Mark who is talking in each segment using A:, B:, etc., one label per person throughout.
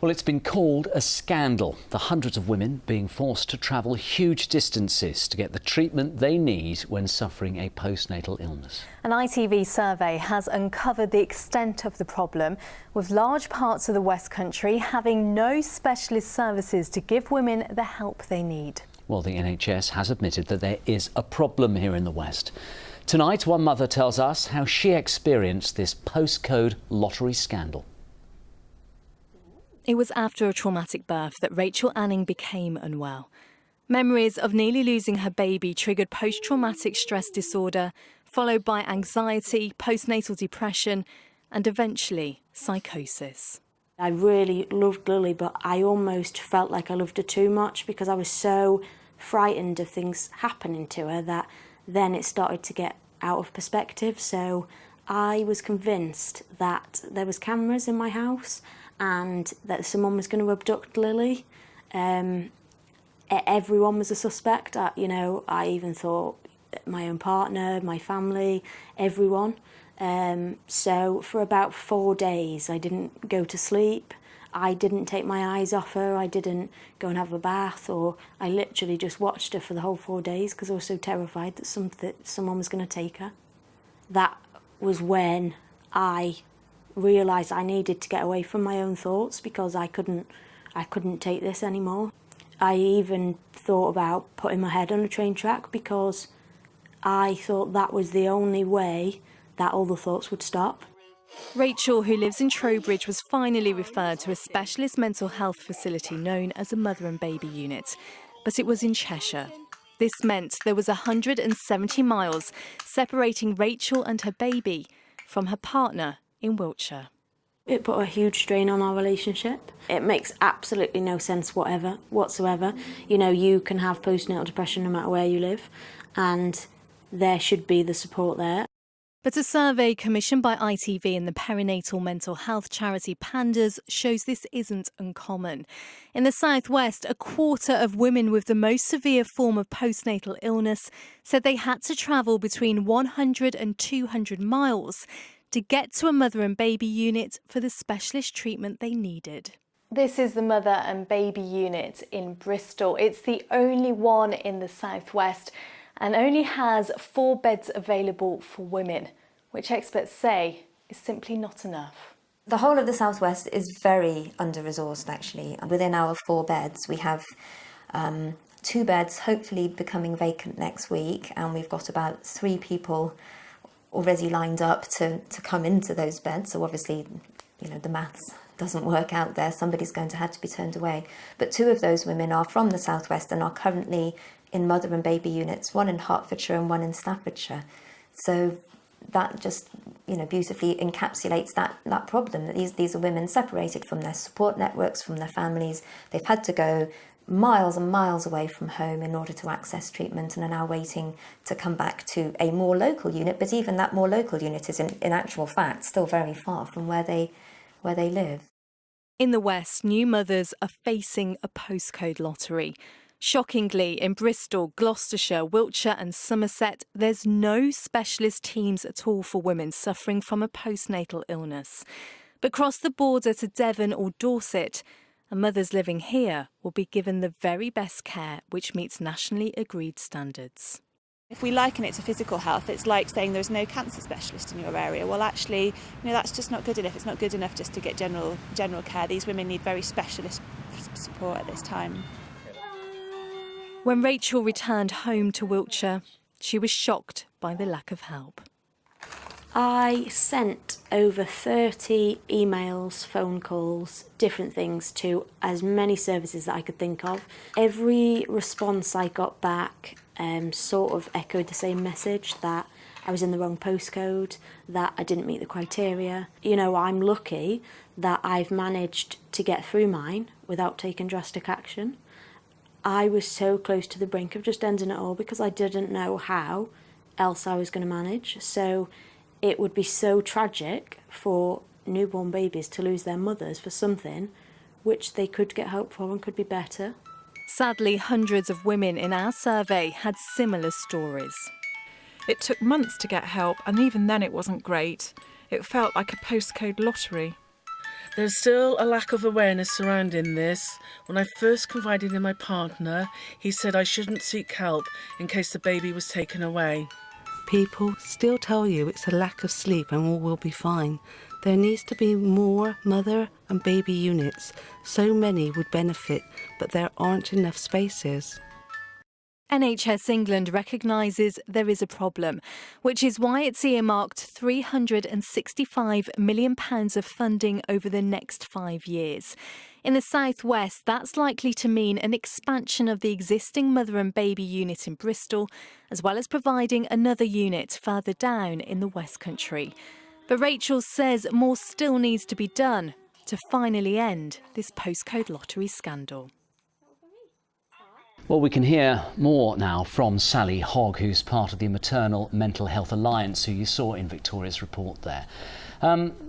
A: Well, it's been called a scandal. The hundreds of women being forced to travel huge distances to get the treatment they need when suffering a postnatal illness.
B: An ITV survey has uncovered the extent of the problem, with large parts of the West Country having no specialist services to give women the help they need.
A: Well, the NHS has admitted that there is a problem here in the West. Tonight, one mother tells us how she experienced this postcode lottery scandal.
B: It was after a traumatic birth that Rachel Anning became unwell. Memories of nearly losing her baby triggered post-traumatic stress disorder, followed by anxiety, postnatal depression, and eventually psychosis.
C: I really loved Lily, but I almost felt like I loved her too much because I was so frightened of things happening to her that then it started to get out of perspective. So I was convinced that there was cameras in my house and that someone was going to abduct Lily. Everyone was a suspect. I even thought my own partner, my family, everyone. So for about 4 days, I didn't go to sleep. I didn't take my eyes off her. I didn't go and have a bath, or I literally just watched her for the whole 4 days because I was so terrified that someone was going to take her. That was when I realised I needed to get away from my own thoughts because I couldn't take this anymore. I even thought about putting my head on a train track because I thought that was the only way that all the thoughts would stop.
B: Rachel, who lives in Trowbridge, was finally referred to a specialist mental health facility known as a mother and baby unit, but it was in Cheshire. This meant there was 170 miles separating Rachel and her baby from her partner in Wiltshire.
C: It put a huge strain on our relationship. It makes absolutely no sense whatsoever. You can have postnatal depression no matter where you live, and there should be the support there.
B: But a survey commissioned by ITV and the perinatal mental health charity PANDAS shows this isn't uncommon. In the southwest, a quarter of women with the most severe form of postnatal illness said they had to travel between 100 and 200 miles to get to a mother and baby unit for the specialist treatment they needed. This is the mother and baby unit in Bristol. It's the only one in the southwest and only has 4 beds available for women, which experts say is simply not enough.
D: The whole of the southwest is very under-resourced, actually. Within our 4 beds, we have 2 beds hopefully becoming vacant next week, and we've got about 3 people already lined up to come into those beds. So obviously, the maths doesn't work out there. Somebody's going to have to be turned away. But 2 of those women are from the southwest and are currently in mother and baby units, 1 in Hertfordshire and 1 in Staffordshire. So that just, beautifully encapsulates that problem, that these are women separated from their support networks, from their families. They've had to go miles and miles away from home in order to access treatment and are now waiting to come back to a more local unit. But even that more local unit is in actual fact still very far from where they live.
B: In the West, new mothers are facing a postcode lottery. Shockingly, in Bristol, Gloucestershire, Wiltshire and Somerset, there's no specialist teams at all for women suffering from a postnatal illness. But cross the border to Devon or Dorset, and mothers living here will be given the very best care which meets nationally agreed standards.
E: If we liken it to physical health, it's like saying there's no cancer specialist in your area. Well, actually, that's just not good enough. It's not good enough just to get general care. These women need very specialist support at this time.
B: When Rachel returned home to Wiltshire, she was shocked by the lack of help.
C: I sent over 30 emails, phone calls, different things to as many services that I could think of. Every response I got back sort of echoed the same message, that I was in the wrong postcode, that I didn't meet the criteria. I'm lucky that I've managed to get through mine without taking drastic action. I was so close to the brink of just ending it all because I didn't know how else I was going to manage. So it would be so tragic for newborn babies to lose their mothers for something which they could get help for and could be better.
B: Sadly, hundreds of women in our survey had similar stories.
F: It took months to get help, and even then it wasn't great. It felt like a postcode lottery.
G: There's still a lack of awareness surrounding this. When I first confided in my partner, he said I shouldn't seek help in case the baby was taken away.
H: People still tell you it's a lack of sleep and all will be fine. There needs to be more mother and baby units. So many would benefit, but there aren't enough spaces.
B: NHS England recognises there is a problem, which is why it's earmarked £365 million of funding over the next 5 years. In the South West, that's likely to mean an expansion of the existing mother and baby unit in Bristol, as well as providing another unit further down in the West Country. But Rachel says more still needs to be done to finally end this postcode lottery scandal.
A: Well, we can hear more now from Sally Hogg, who's part of the Maternal Mental Health Alliance, who you saw in Victoria's report there.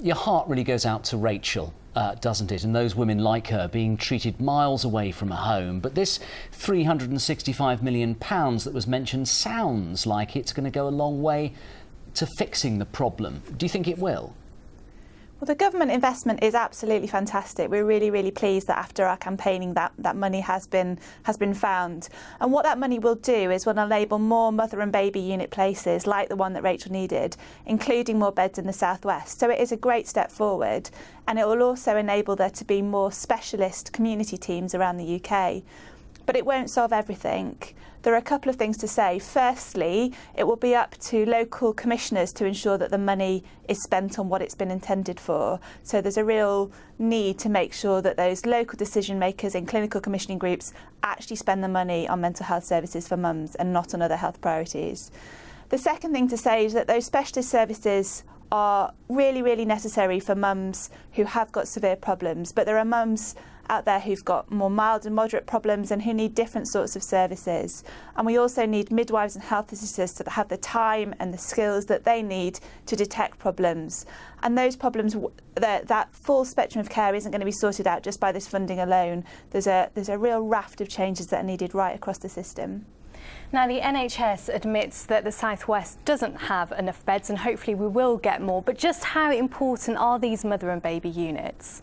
A: Your heart really goes out to Rachel, doesn't it? And those women like her being treated miles away from a home. But this £365 million that was mentioned sounds like it's going to go a long way to fixing the problem. Do you think it will?
E: Well, the government investment is absolutely fantastic. We're really, really pleased that after our campaigning that money has been found. And what that money will do is will enable more mother and baby unit places like the one that Rachel needed, including more beds in the South West. So it is a great step forward, and it will also enable there to be more specialist community teams around the UK. But it won't solve everything. There are a couple of things to say. Firstly, it will be up to local commissioners to ensure that the money is spent on what it's been intended for. So there's a real need to make sure that those local decision makers in clinical commissioning groups actually spend the money on mental health services for mums and not on other health priorities. The second thing to say is that those specialist services are really, really necessary for mums who have got severe problems, but there are mums out there who've got more mild and moderate problems and who need different sorts of services. And we also need midwives and health assistants that have the time and the skills that they need to detect problems. And those problems, that full spectrum of care isn't going to be sorted out just by this funding alone. There's a real raft of changes that are needed right across the system.
B: Now, the NHS admits that the South West doesn't have enough beds, and hopefully we will get more. But just how important are these mother and baby units?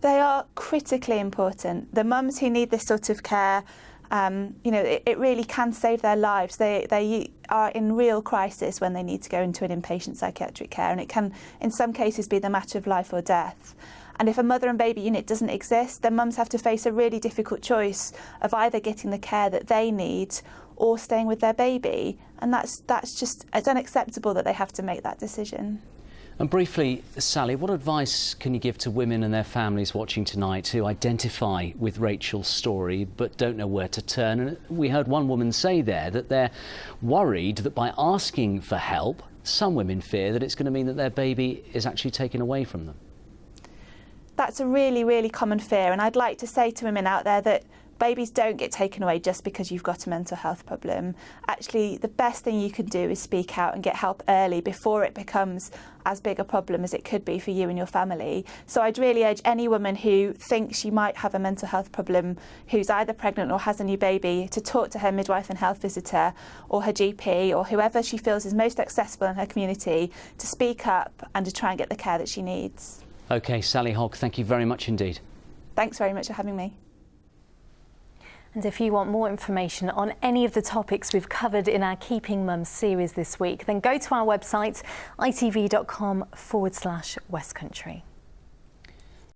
E: They are critically important. The mums who need this sort of care, it really can save their lives. They are in real crisis when they need to go into an inpatient psychiatric care, and it can, in some cases, be the matter of life or death. And if a mother and baby unit doesn't exist, then mums have to face a really difficult choice of either getting the care that they need or staying with their baby. And it's unacceptable that they have to make that decision.
A: And briefly, Sally, what advice can you give to women and their families watching tonight who identify with Rachel's story but don't know where to turn? And we heard one woman say there that they're worried that by asking for help, some women fear that it's going to mean that their baby is actually taken away from them.
E: That's a really, really common fear, and I'd like to say to women out there that babies don't get taken away just because you've got a mental health problem. Actually, the best thing you can do is speak out and get help early before it becomes as big a problem as it could be for you and your family. So I'd really urge any woman who thinks she might have a mental health problem, who's either pregnant or has a new baby, to talk to her midwife and health visitor or her GP or whoever she feels is most accessible in her community to speak up and to try and get the care that she needs.
A: OK, Sally Hogg, thank you very much indeed.
E: Thanks very much for having me.
B: And if you want more information on any of the topics we've covered in our Keeping Mums series this week, then go to our website, itv.com/West Country.